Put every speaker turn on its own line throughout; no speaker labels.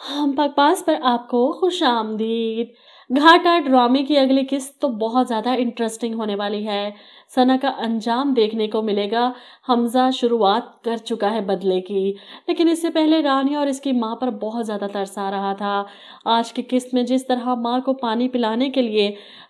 हम बकवास पर आपको खुश आमदीद। घाटा ड्रामे की अगली किस्त तो बहुत ज़्यादा इंटरेस्टिंग होने वाली है। सना का अंजाम देखने को मिलेगा। हमजा शुरुआत कर चुका है बदले की, लेकिन इससे पहले रानिया और इसकी माँ पर बहुत ज़्यादा तरस आ रहा था। आज की किस्त में जिस तरह माँ को पानी पिलाने के लिए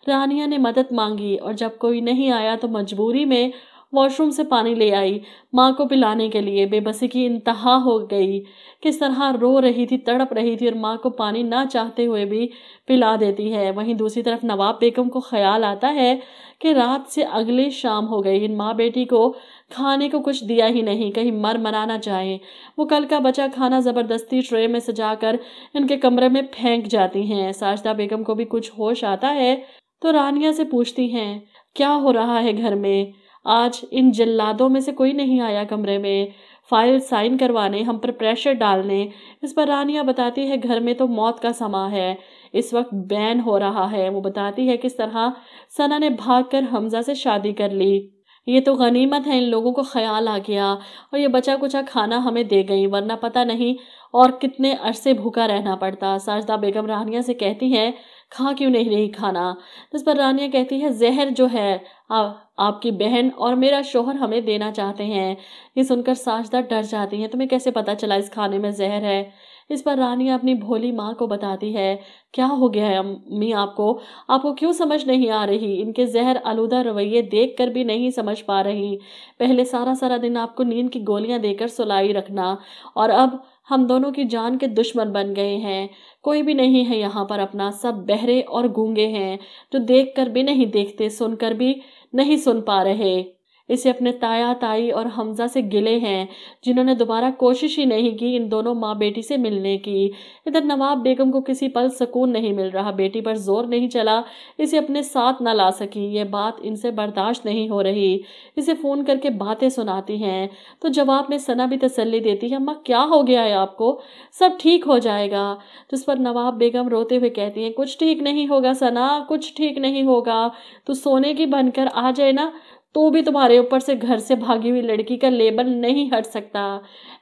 रानिया ने मदद मांगी और जब कोई नहीं आया तो मजबूरी में वॉशरूम से पानी ले आई माँ को पिलाने के लिए। बेबसी की इंतहा हो गई। किस तरह रो रही थी, तड़प रही थी और माँ को पानी ना चाहते हुए भी पिला देती है। वहीं दूसरी तरफ नवाब बेगम को ख्याल आता है कि रात से अगली शाम हो गई, इन माँ बेटी को खाने को कुछ दिया ही नहीं, कहीं मर मरा ना जाए। वो कल का बचा खाना ज़बरदस्ती ट्रे में सजाकर इनके कमरे में फेंक जाती हैं। साजदा बेगम को भी कुछ होश आता है तो रानिया से पूछती हैं, क्या हो रहा है घर में? आज इन जल्लादों में से कोई नहीं आया कमरे में फाइल साइन करवाने, हम पर प्रेशर डालने। इस पर रानिया बताती है घर में तो मौत का समा है, इस वक्त बैन हो रहा है। वो बताती है किस तरह सना ने भागकर हमजा से शादी कर ली। ये तो गनीमत है, इन लोगों को ख्याल आ गया और ये बचा कुचा खाना हमें दे गई, वरना पता नहीं और कितने अरसे भूखा रहना पड़ता। साजदा बेगम रानिया से कहती है, खा क्यों नहीं रही खाना? जिस पर रानिया कहती है, जहर जो है आपकी बहन और मेरा शोहर हमें देना चाहते हैं। ये सुनकर साजदा डर जाती है, तुम्हें कैसे पता चला इस खाने में जहर है? इस पर रानिया अपनी भोली माँ को बताती है, क्या हो गया है अम्मी आपको क्यों समझ नहीं आ रही? इनके जहर आलूदा रवैये देख कर भी नहीं समझ पा रही। पहले सारा सारा दिन आपको नींद की गोलियां देकर सुलाई रखना और अब हम दोनों की जान के दुश्मन बन गए हैं। कोई भी नहीं है यहाँ पर अपना, सब बहरे और गूंगे हैं जो देख कर भी नहीं देखते, सुनकर भी नहीं सुन पा रहे। इसे अपने ताया ताई और हमजा से गिले हैं जिन्होंने दोबारा कोशिश ही नहीं की इन दोनों माँ बेटी से मिलने की। इधर नवाब बेगम को किसी पल सुकून नहीं मिल रहा, बेटी पर जोर नहीं चला, इसे अपने साथ न ला सकी। ये बात इनसे बर्दाश्त नहीं हो रही। इसे फ़ोन करके बातें सुनाती हैं तो जवाब में सना भी तसल्ली देती है, अम्मा क्या हो गया है आपको? सब ठीक हो जाएगा। जिस पर नवाब बेगम रोते हुए कहती हैं, कुछ ठीक नहीं होगा सना, कुछ ठीक नहीं होगा। तू सोने की बनकर आ जाए ना तो भी तुम्हारे ऊपर से घर से भागी हुई लड़की का लेबल नहीं हट सकता।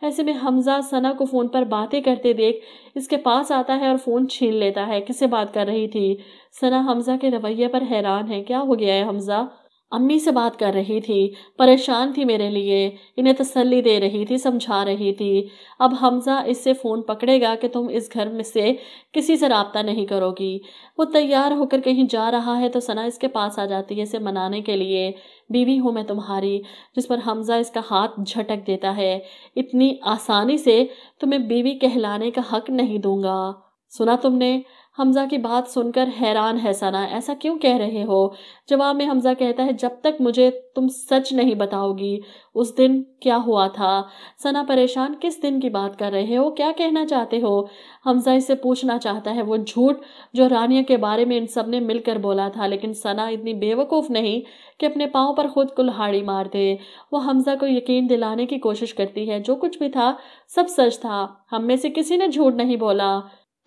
ऐसे में हमजा सना को फ़ोन पर बातें करते देख इसके पास आता है और फ़ोन छीन लेता है। किससे बात कर रही थी? सना हमजा के रवैये पर हैरान है। क्या हो गया है हमजा? अम्मी से बात कर रही थी, परेशान थी मेरे लिए, इन्हें तसल्ली दे रही थी, समझा रही थी। अब हमजा इससे फ़ोन पकड़ेगा कि तुम इस घर में से किसी से राब्ता नहीं करोगी। वो तैयार होकर कहीं जा रहा है तो सना इसके पास आ जाती है इसे मनाने के लिए। बीवी हूँ मैं तुम्हारी। जिस पर हमजा इसका हाथ झटक देता है, इतनी आसानी से तुम्हें बीवी कहलाने का हक नहीं दूंगा। सुना तुमने? हमजा की बात सुनकर हैरान है सना, ऐसा क्यों कह रहे हो? जवाब में हमजा कहता है, जब तक मुझे तुम सच नहीं बताओगी। उस दिन क्या हुआ था? सना परेशान, किस दिन की बात कर रहे हो? क्या कहना चाहते हो? हमजा इससे पूछना चाहता है वो झूठ जो रानिया के बारे में इन सब ने मिलकर बोला था, लेकिन सना इतनी बेवकूफ़ नहीं कि अपने पाँव पर खुद कुल्हाड़ी मार दे। वो हमजा को यकीन दिलाने की कोशिश करती है, जो कुछ भी था सब सच था, हम में से किसी ने झूठ नहीं बोला।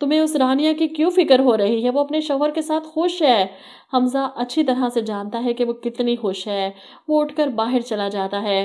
तुम्हें उस रानिया की क्यों फिक्र हो रही है? वो अपने शौहर के साथ खुश है। हमजा अच्छी तरह से जानता है कि वो कितनी खुश है। वो उठकर बाहर चला जाता है।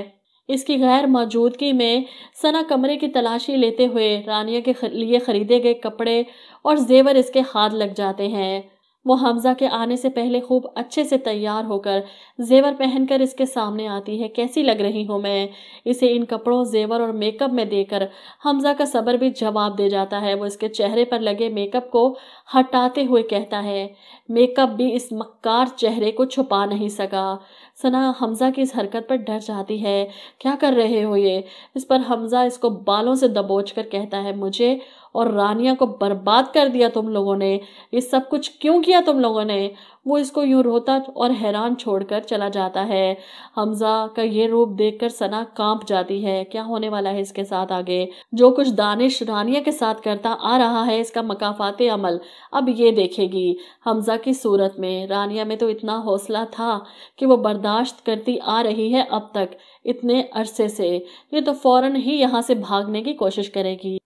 इसकी गैर मौजूदगी में सना कमरे की तलाशी लेते हुए रानिया के लिए खरीदे गए कपड़े और जेवर इसके हाथ लग जाते हैं। वो हमजा के आने से पहले खूब अच्छे से तैयार होकर जेवर पहनकर इसके सामने आती है। कैसी लग रही हूँ मैं? इसे इन कपड़ों, जेवर और मेकअप में देकर हमजा का सब्र भी जवाब दे जाता है। वो इसके चेहरे पर लगे मेकअप को हटाते हुए कहता है, मेकअप भी इस मक्कार चेहरे को छुपा नहीं सका। सना हमजा की इस हरकत पर डर जाती है। क्या कर रहे हो ये? इस पर हमजा इसको बालों से दबोच कर कहता है, मुझे और रानिया को बर्बाद कर दिया तुम लोगों ने। ये सब कुछ क्यों किया तुम लोगों ने? वो इसको यूं रोता और हैरान छोड़कर चला जाता है। हमजा का ये रूप देखकर सना कांप जाती है। क्या होने वाला है इसके साथ आगे? जो कुछ दानिश रानिया के साथ करता आ रहा है, इसका मकाफाते अमल अब ये देखेगी। हमजा की सूरत में रानिया में तो इतना हौसला था कि वो बर्दाश्त करती आ रही है अब तक इतने अरसे से, ये तो फौरन ही यहाँ से भागने की कोशिश करेगी।